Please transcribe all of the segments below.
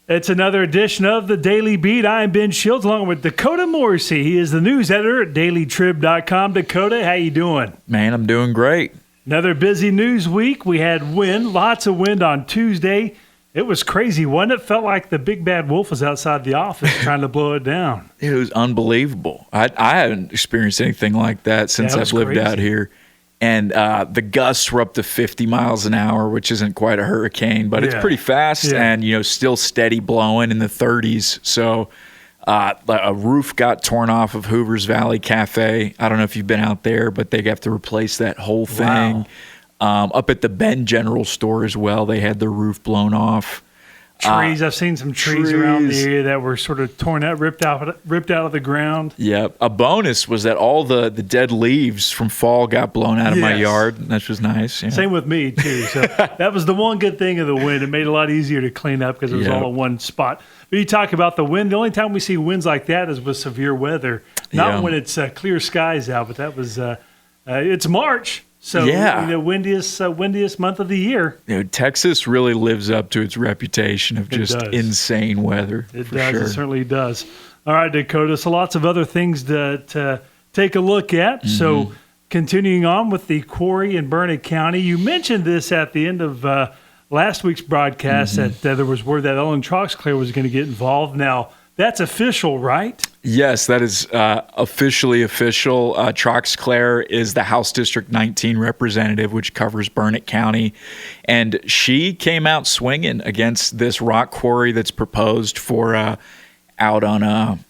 It's another edition of the Daily Beat. I'm Ben Shields along with Dakota Morrissey. He is the news editor at dailytrib.com. Dakota, how you doing? Man, I'm doing great. Another busy news week. We had wind, lots of wind on Tuesday. It was crazy, wasn't it? Felt like the big bad wolf was outside the office trying to blow it down. It was unbelievable. I haven't experienced anything like that since I've lived out here. And the gusts were up to 50 miles an hour, which isn't quite a hurricane, but it's pretty fast and, still steady blowing in the 30s. So a roof got torn off of Hoover's Valley Cafe. I don't know if you've been out there, but they have to replace that whole thing. Wow. Up at the Ben General store as well, they had their roof blown off. Trees. I've seen some trees around the area that were sort of torn out, ripped out of the ground. Yep. A bonus was that all the dead leaves from fall got blown out of my yard. That was nice. Yeah. Same with me, too. So that was the one good thing of the wind. It made it a lot easier to clean up because it was all in one spot. But you talk about the wind. The only time we see winds like that is with severe weather. Not when it's clear skies out, but that was it's March. So, windiest month of the year. Texas really lives up to its reputation of just insane weather. It does. It certainly does. All right, Dakota. So lots of other things to take a look at. Mm-hmm. So continuing on with the quarry in Burnett County, you mentioned this at the end of last week's broadcast that there was word that Troxclair was going to get involved. Now, that's official, right? Yes, that is officially official. Troxclair is the House District 19 representative, which covers Burnett County. And she came out swinging against this rock quarry that's proposed for out on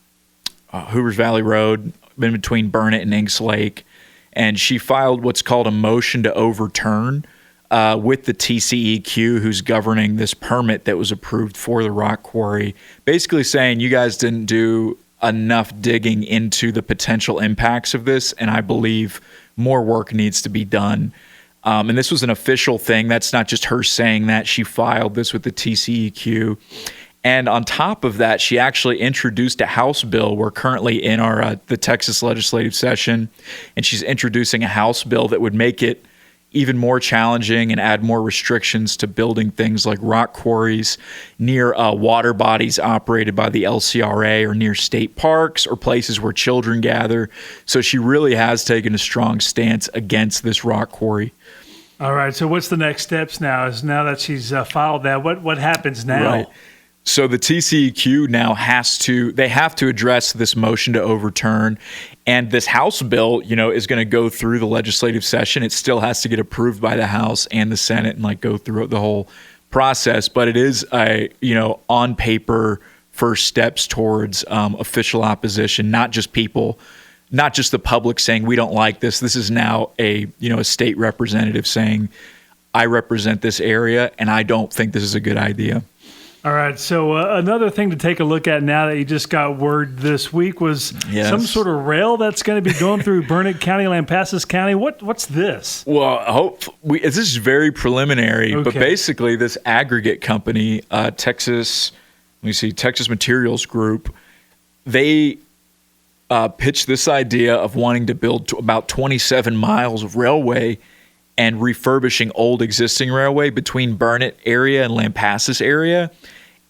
Hoovers Valley Road, in between Burnett and Inks Lake. And she filed what's called a motion to overturn with the TCEQ, who's governing this permit that was approved for the rock quarry, basically saying you guys didn't do enough digging into the potential impacts of this, and I believe more work needs to be done. And this was an official thing. That's not just her saying that. She filed this with the TCEQ. And on top of that, she actually introduced a House bill. We're currently in the Texas legislative session, and she's introducing a House bill that would make it even more challenging and add more restrictions to building things like rock quarries near water bodies operated by the LCRA or near state parks or places where children gather. So she really has taken a strong stance against this rock quarry. All right. So what's the next steps now? Now that she's filed that, what happens now? Right. So the TCEQ now have to address this motion to overturn, and this House bill, is going to go through the legislative session. It still has to get approved by the House and the Senate and go through the whole process. But it is on paper first steps towards official opposition, not just the public saying we don't like this. This is now a state representative saying I represent this area and I don't think this is a good idea. All right, so another thing to take a look at now that you just got word this week was some sort of rail that's going to be going through Burnett County, Lampasas County. What's this? Well, this is very preliminary, but basically this aggregate company, Texas Materials Group, they pitched this idea of wanting to build about 27 miles of railway and refurbishing old existing railway between Burnett area and Lampasas area,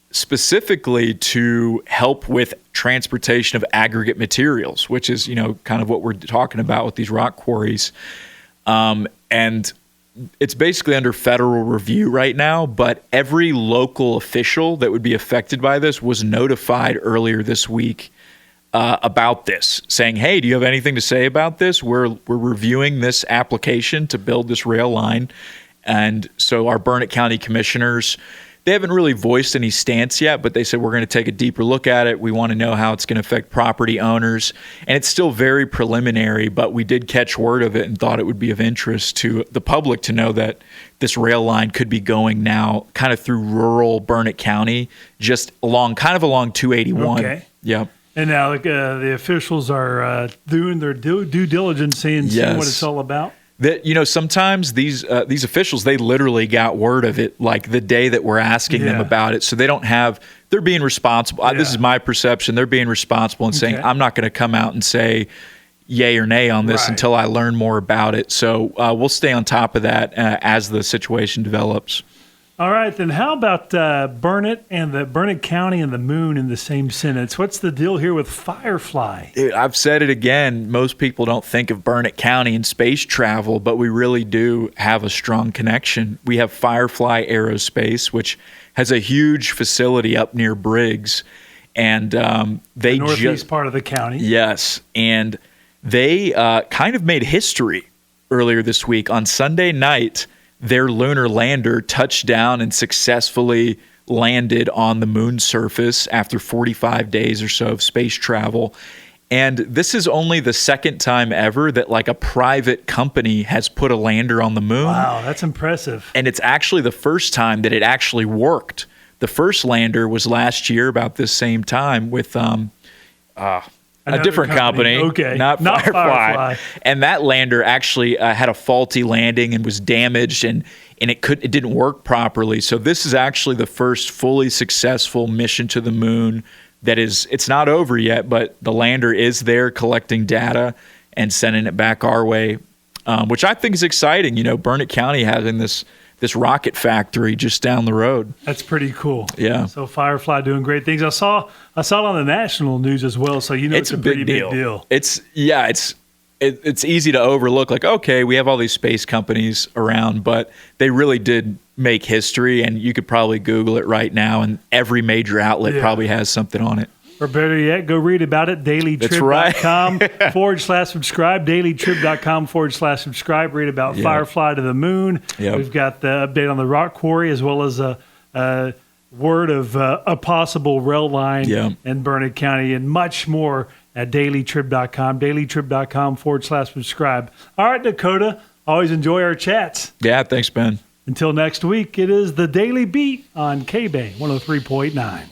specifically to help with transportation of aggregate materials, which is, kind of what we're talking about with these rock quarries. And it's basically under federal review right now, but every local official that would be affected by this was notified earlier this week about this, saying, hey, do you have anything to say about this? We're reviewing this application to build this rail line. And so our Burnett County commissioners, they haven't really voiced any stance yet, but they said we're going to take a deeper look at it. We want to know how it's going to affect property owners. And it's still very preliminary, but we did catch word of it and thought it would be of interest to the public to know that this rail line could be going now kind of through rural Burnett County, just along 281. Okay. Yep. And now the officials are doing their due diligence and seeing what it's all about. That sometimes these officials, they literally got word of it like the day that we're asking them about it. So they're being responsible. This is my perception. They're being responsible and saying, I'm not going to come out and say yay or nay on this until I learn more about it. So we'll stay on top of that as the situation develops. All right, then how about Burnett County and the moon in the same sentence? What's the deal here with Firefly? Dude, I've said it again. Most people don't think of Burnett County and space travel, but we really do have a strong connection. We have Firefly Aerospace, which has a huge facility up near Briggs, and they the northeast part of the county. Yes, and they kind of made history earlier this week. On Sunday night, their lunar lander touched down and successfully landed on the moon's surface after 45 days or so of space travel. And this is only the second time ever that like a private company has put a lander on the moon. Wow, that's impressive. And it's actually the first time that it actually worked. The first lander was last year about this same time with a different company, okay, not Firefly. And that lander actually had a faulty landing and was damaged, and it didn't work properly. So this is actually the first fully successful mission to the moon. It's not over yet, but the lander is there collecting data and sending it back our way, which I think is exciting. You know, Burnett County having this rocket factory just down the road. That's pretty cool. Yeah. So Firefly doing great things. I saw it on the national news as well. So it's a pretty big deal. It's easy to overlook. Like, okay, we have all these space companies around, but they really did make history. And you could probably Google it right now, and every major outlet probably has something on it. Or better yet, go read about it. dailytrib.com /subscribe. dailytrib.com /subscribe. Read about Firefly to the moon. Yep. We've got the update on the rock quarry, as well as a word of a possible rail line in Burnett County, and much more at dailytrib.com. dailytrib.com /subscribe. All right, Dakota. Always enjoy our chats. Yeah, thanks, Ben. Until next week, it is the Daily Beat on K-Bay 103.9.